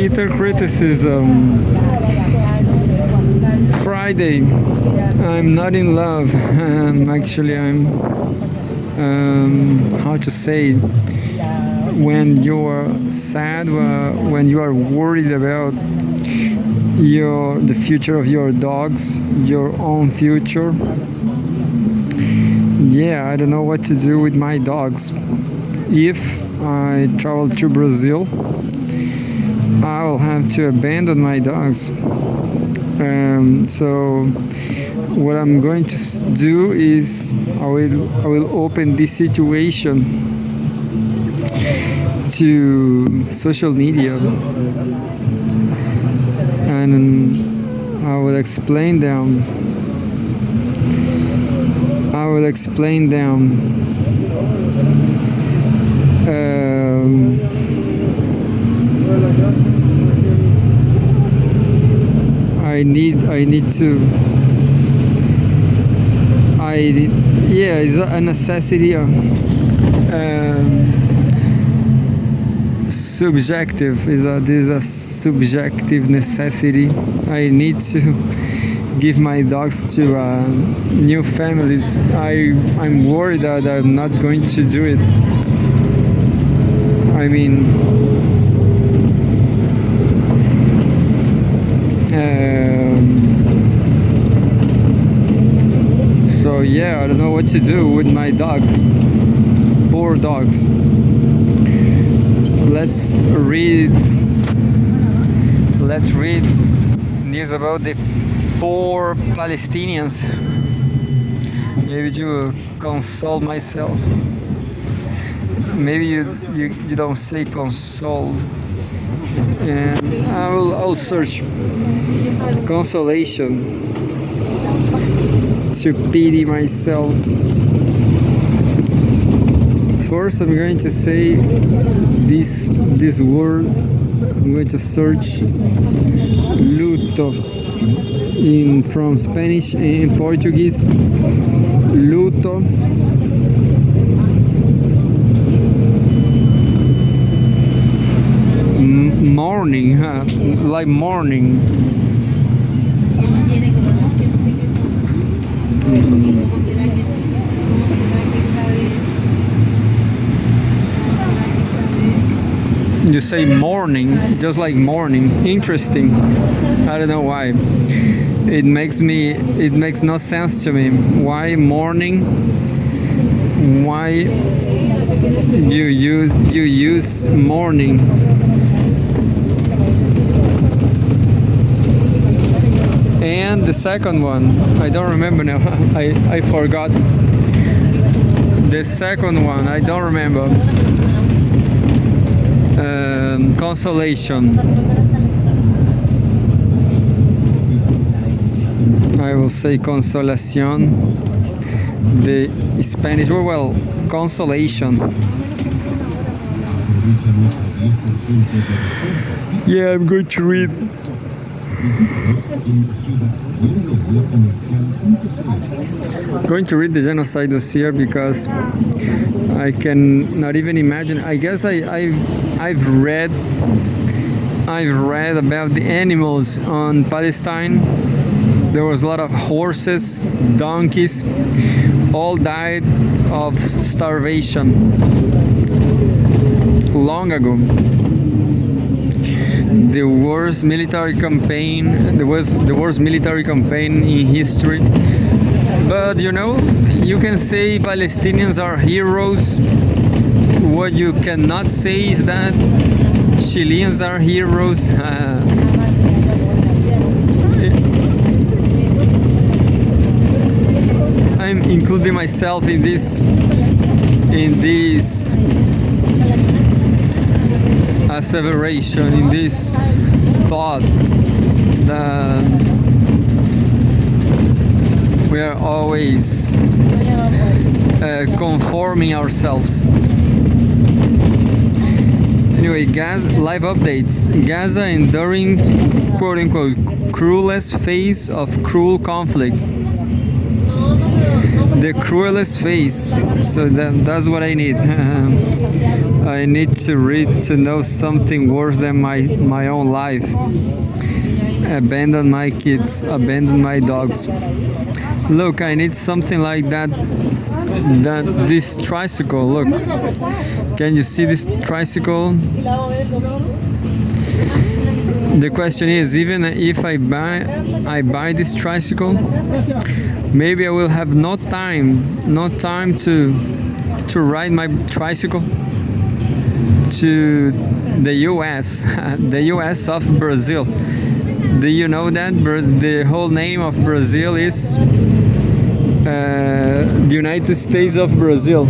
Hater criticism. Friday. I'm not in love. Actually, I'm. How to say? When you are sad, when you are worried about the future of your dogs, your own future. Yeah, I don't know what to do with my dogs. If I travel to Brazil, I will have to abandon my dogs. So what I'm going to do is I will open this situation to social media, and I will explain them. I need to. Yeah, it's a necessity. Subjective this is a subjective necessity. I need to give my dogs to new families. I'm worried that I'm not going to do it. I mean, so yeah, I don't know what to do with my dogs. Poor dogs. Let's read news about the poor Palestinians. Maybe to console myself. Maybe you don't say console. And I'll search consolation to pity myself. First, I'm going to say this word. I'm going to search luto from Spanish and Portuguese. Luto. Mourning, like mourning. You say morning, just like morning. Interesting. I don't know why. It makes no sense to me. Why morning? Why you use morning? And the second one, I don't remember now. I forgot. The second one, I don't remember. Consolation. I will say consolación. The Spanish word, well, consolation. Yeah, I'm going to read. Going to read the genocide dossier because I can not even imagine. I guess I've read about the animals on Palestine. There was a lot of horses, donkeys, all died of starvation long ago. The worst military campaign in history. But you can say Palestinians are heroes. What you cannot say is that Chileans are heroes. I'm including myself in this asseveration, in this thought that we are always conforming ourselves. Anyway, live updates. Gaza enduring quote-unquote cruelest phase of cruel conflict. the cruelest face. So that's what I need. I need to read to know something worse than my own life. Abandon my kids, abandon my dogs. Look, I need something like that. This tricycle. Look, can you see this tricycle? The question is, even if I buy this tricycle, maybe I will have no time to ride my tricycle to the US, the US of Brazil. Do you know that the whole name of Brazil is the United States of Brazil?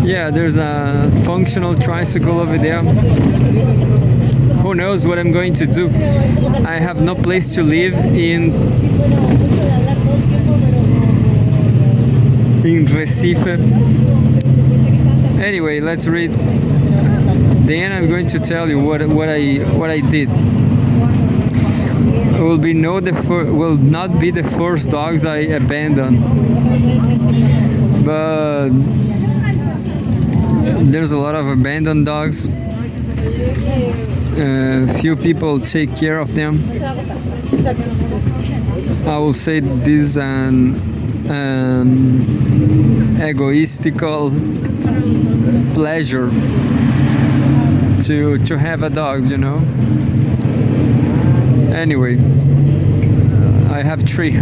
Yeah, there's a functional tricycle over there. Who knows what I'm going to do? I have no place to live in Recife. Anyway, let's read. Then I'm going to tell you what I did. Will not be the first dogs I abandoned, but there's a lot of abandoned dogs. Few people take care of them. I will say this is an egoistical pleasure to have a dog, you know. Anyway, I have three.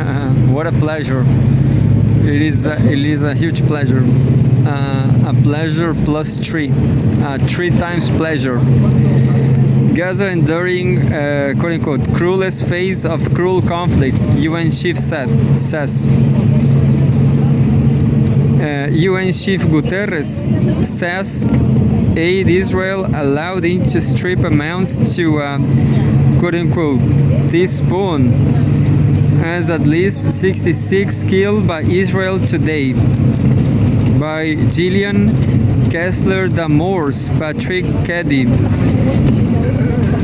What a pleasure! It is a huge pleasure. A pleasure plus three. 3 times pleasure. Gaza enduring quote unquote cruelest phase of cruel conflict, UN chief says. UN Chief Guterres says aid Israel allowed him to strip amounts to quote unquote teaspoon, as at least 66 killed by Israel today. By Gillian Kessler Damours, Patrick Keddy,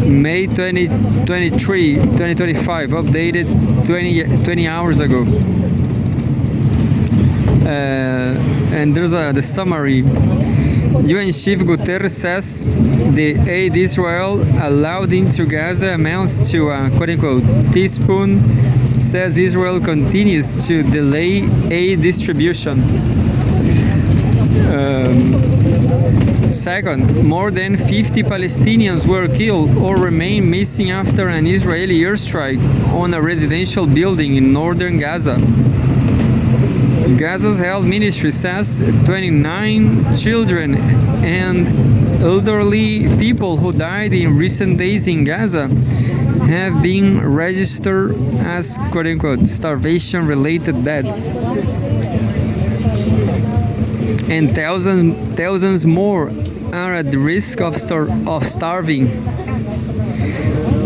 May 2025, updated 20 hours ago. And there's the summary. UN Chief Guterres says the aid Israel allowed into Gaza amounts to a quote-unquote teaspoon, says Israel continues to delay aid distribution. Second, more than 50 Palestinians were killed or remain missing after an Israeli airstrike on a residential building in northern Gaza. Gaza's health ministry says 29 children and elderly people who died in recent days in Gaza have been registered as quote-unquote starvation-related deaths. And thousands more are at the risk of starving.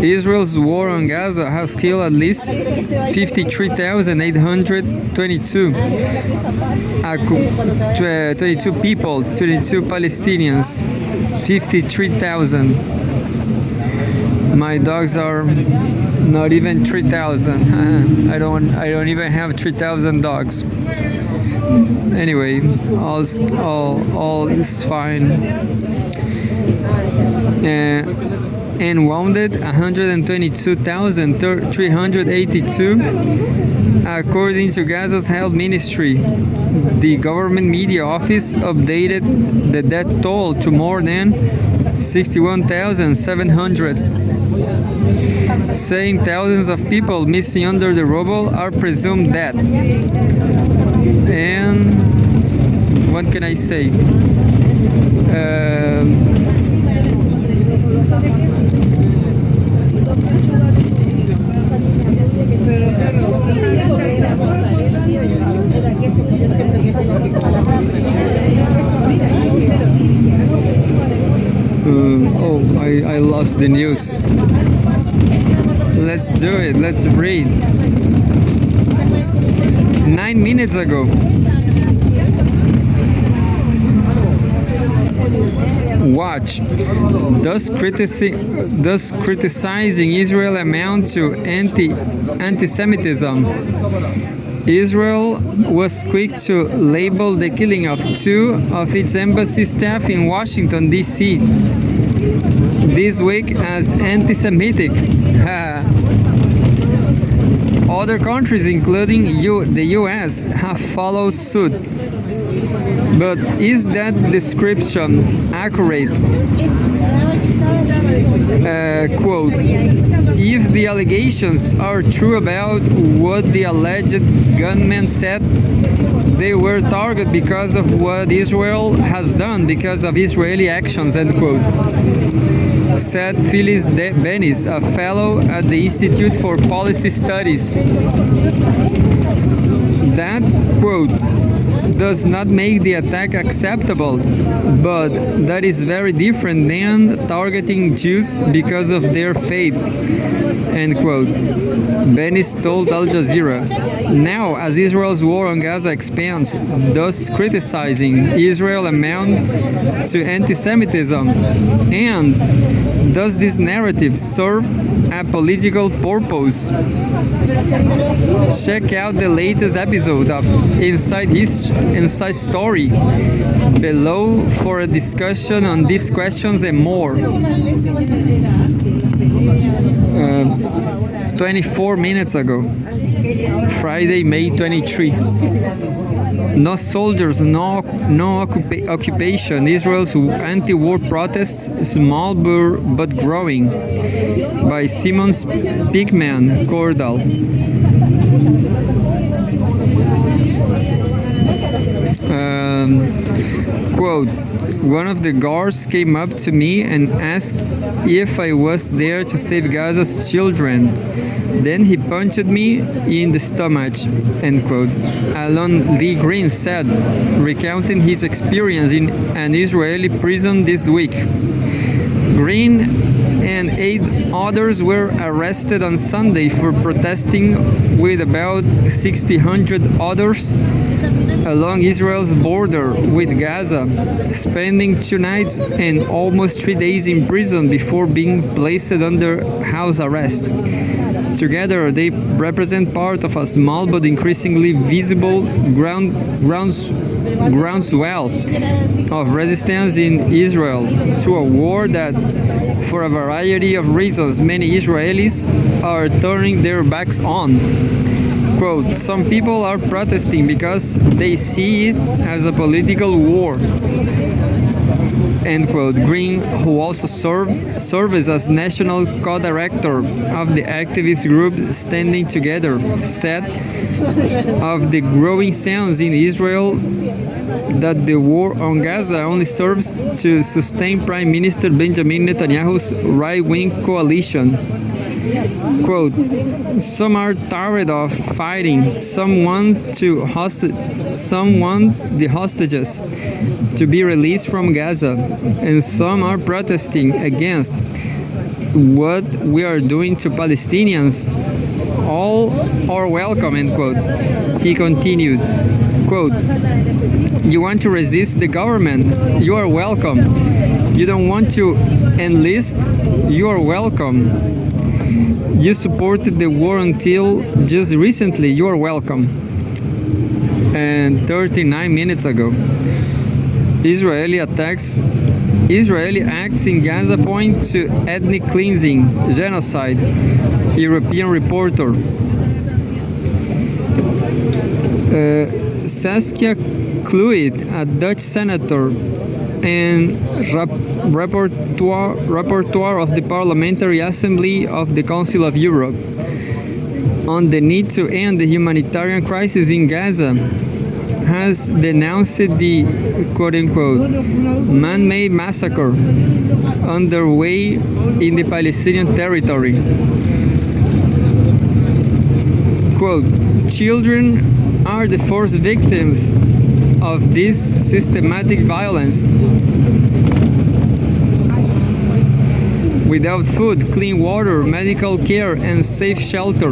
Israel's war on Gaza has killed at least 53,822 22 people, 22 Palestinians, 53,000. My dogs are not even 3,000. I don't even have 3,000 dogs. Anyway, all is fine. And wounded 122,382 according to Gaza's health ministry. The government media office updated the death toll to more than 61,700, saying thousands of people missing under the rubble are presumed dead. And what can I say? I lost the news. Let's do it. Let's read. 9 minutes ago. Watch. Does criticizing Israel amount to anti-Semitism? Israel was quick to label the killing of two of its embassy staff in Washington, D.C. this week as anti-Semitic. Other countries, including the US, have followed suit. But is that description accurate? Quote, if the allegations are true about what the alleged gunman said, they were targeted because of what Israel has done, because of Israeli actions, end quote, said Phyllis Bennis, a fellow at the Institute for Policy Studies. That, quote, does not make the attack acceptable, but that is very different than targeting Jews because of their faith, end quote. Bennis told Al Jazeera. Now, as Israel's war on Gaza expands, thus criticizing Israel amount to anti-Semitism, and does this narrative serve a political purpose? Check out the latest episode of Inside Story below for a discussion on these questions and more. 24 minutes ago, Friday, May 23. No soldiers, no occupation. Israel's anti-war protests, small but growing. By Simon Pigman Cordal. Quote, one of the guards came up to me and asked if I was there to save Gaza's children. Then he punched me in the stomach, end quote. Alon Lee Green said, recounting his experience in an Israeli prison this week. Green and 8 others were arrested on Sunday for protesting with about 1,600 others along Israel's border with Gaza, spending 2 nights and almost 3 days in prison before being placed under house arrest. Together, they represent part of a small but increasingly visible groundswell of resistance in Israel to a war that, for a variety of reasons, many Israelis are turning their backs on. Quote, some people are protesting because they see it as a political war. End quote. Green, who also serves as national co-director of the activist group Standing Together, said of the growing sense in Israel that the war on Gaza only serves to sustain Prime Minister Benjamin Netanyahu's right-wing coalition. Quote, some are tired of fighting, some want the hostages to be released from Gaza, and some are protesting against what we are doing to Palestinians. All are welcome, end quote. He continued, quote, you want to resist the government? You are welcome. You don't want to enlist? You are welcome. You supported the war until just recently, you are welcome. And 39 minutes ago, Israeli acts in Gaza point to ethnic cleansing, genocide, European reporter. Saskia Cluit, a Dutch senator and rapporteur of the Parliamentary Assembly of the Council of Europe on the need to end the humanitarian crisis in Gaza, has denounced the quote-unquote man-made massacre underway in the Palestinian territory. Quote, children are the first victims of this systematic violence. Without food, clean water, medical care, and safe shelter,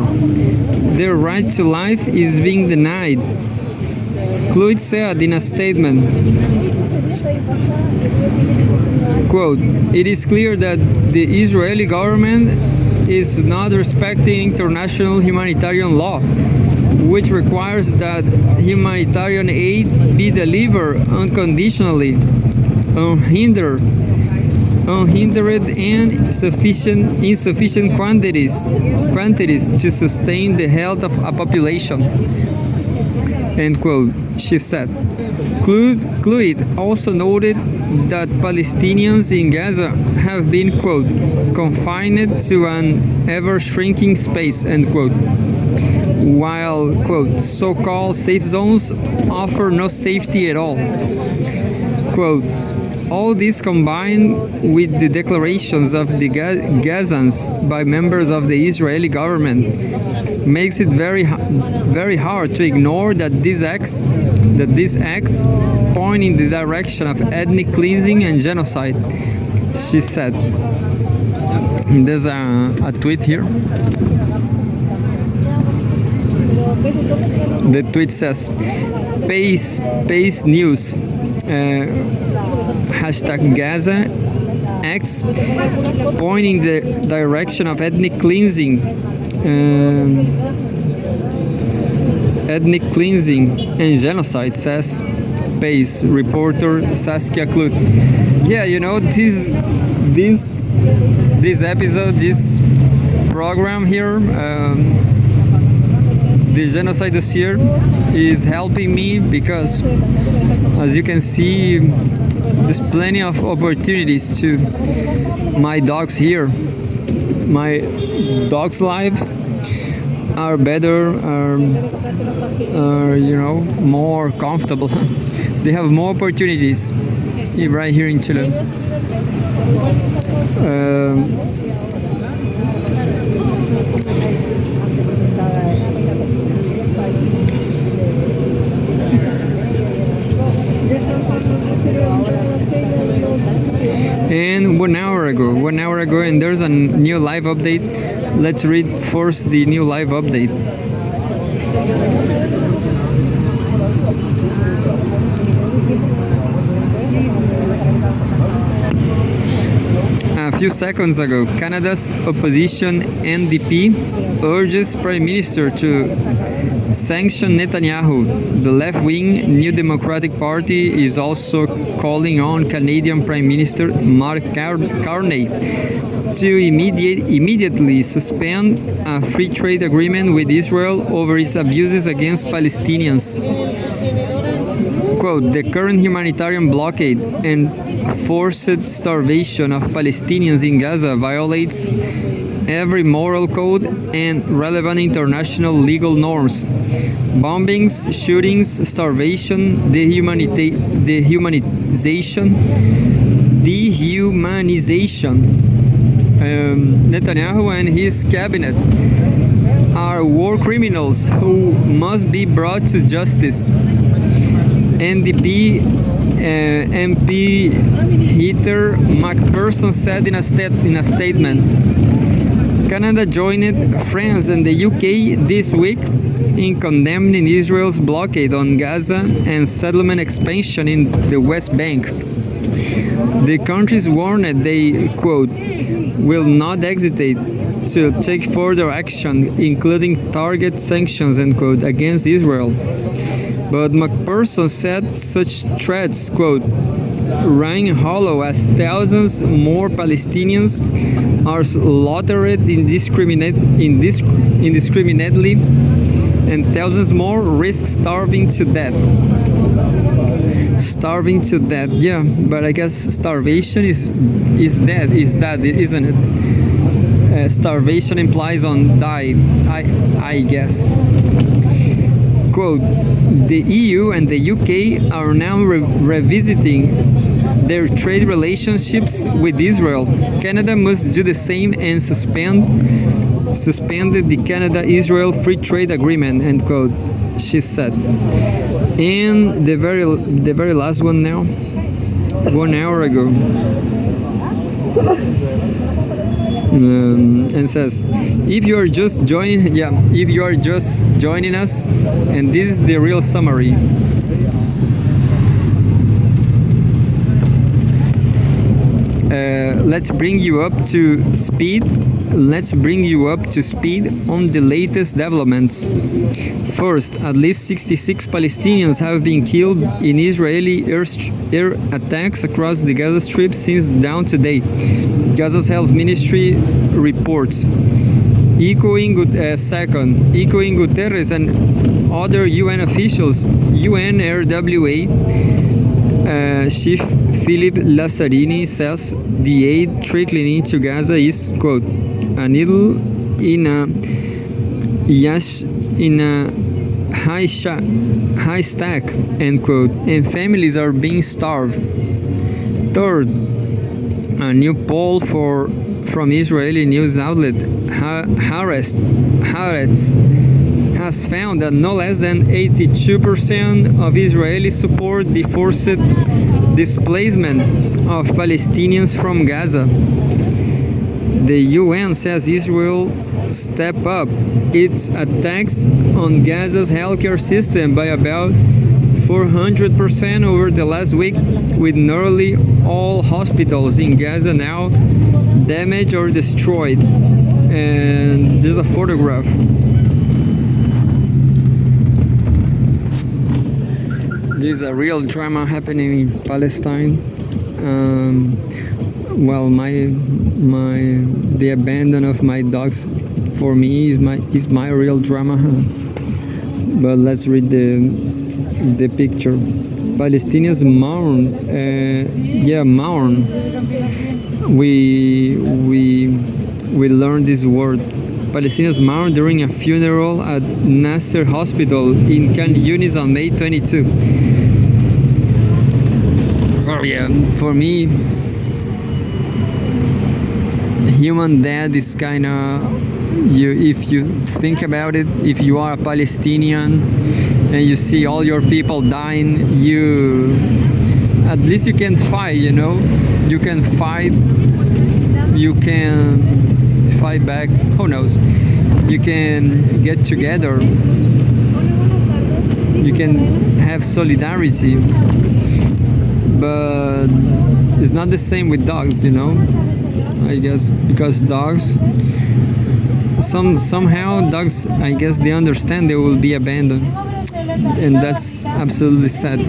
their right to life is being denied. Cluit said in a statement, quote, it is clear that the Israeli government is not respecting international humanitarian law. which requires that humanitarian aid be delivered unconditionally, unhindered and insufficient quantities to sustain the health of a population. End quote, she said. Cluid also noted that Palestinians in Gaza have been, quote, confined to an ever-shrinking space, end quote, while, quote, so-called safe zones offer no safety at all. Quote, all this combined with the declarations of the Gazans by members of the Israeli government makes it very hard to ignore that these acts point in the direction of ethnic cleansing and genocide, she said. And there's a tweet here. The tweet says, Pace News, hashtag Gaza acts point in the direction of ethnic cleansing and genocide, says Pace reporter Saskia Clute. Yeah, you know, this episode, this program here, the genocide dossier, is helping me because, as you can see, there's plenty of opportunities to my dogs here. My dogs' life are better, are you know, more comfortable. They have more opportunities right here in Chile. And 1 hour ago, and there's a new live update. Let's read first the new live update. A few seconds ago, Canada's opposition NDP urges Prime Minister to sanction Netanyahu. The left-wing New Democratic Party is also calling on Canadian Prime Minister Mark Carney to immediately suspend a free trade agreement with Israel over its abuses against Palestinians. Quote, the current humanitarian blockade and forced starvation of Palestinians in Gaza violates every moral code and relevant international legal norms. Bombings, shootings, starvation, dehumanization. Netanyahu and his cabinet are war criminals who must be brought to justice. NDP MP Heather McPherson said in a statement. Canada joined France and the UK this week in condemning Israel's blockade on Gaza and settlement expansion in the West Bank. The countries warned they, quote, will not hesitate to take further action, including target sanctions, end quote, against Israel. But McPherson said such threats, quote, ring hollow as thousands more Palestinians are slaughtered indiscriminately and thousands more risk starving to death. Starving to death, yeah, but I guess starvation is death, isn't it? Starvation implies on die, I guess. Quote, the EU and the UK are now revisiting their trade relationships with Israel. Canada must do the same and suspended the Canada-Israel Free Trade Agreement, end quote, she said. And the very last one now, 1 hour ago. And says, if you are just joining us, and this is the real summary. Let's bring you up to speed Let's bring you up to speed on the latest developments. First, at least 66 Palestinians have been killed in Israeli air attacks across the Gaza Strip since dawn today, Gaza's health ministry reports. Echoing Guterres and other UN officials, UNRWA Chief Philip Lazzarini says the aid trickling into Gaza is, quote, a needle in a high stack, end quote, and families are being starved. Third, a new poll from Israeli news outlet Haaretz has found that no less than 82% of Israelis support the forced displacement of Palestinians from Gaza. The UN says Israel step up its attacks on Gaza's healthcare system by about 400% over the last week, with nearly all hospitals in Gaza now damaged or destroyed. And there's a photograph. There's a real drama happening in Palestine. Well, the abandon of my dogs for me is my real drama. But let's read the picture. Palestinians mourn. Mourn. We learned this word. Palestinians mourn during a funeral at Nasser Hospital in Khan Yunis on May 22. So yeah, for me, human death is kind of, if you think about it, if you are a Palestinian and you see all your people dying, at least you can fight, you know, you can fight back, who knows, you can get together, you can have solidarity, but it's not the same with dogs, you know, I guess, because dogs, somehow dogs, I guess they understand they will be abandoned, and that's absolutely sad.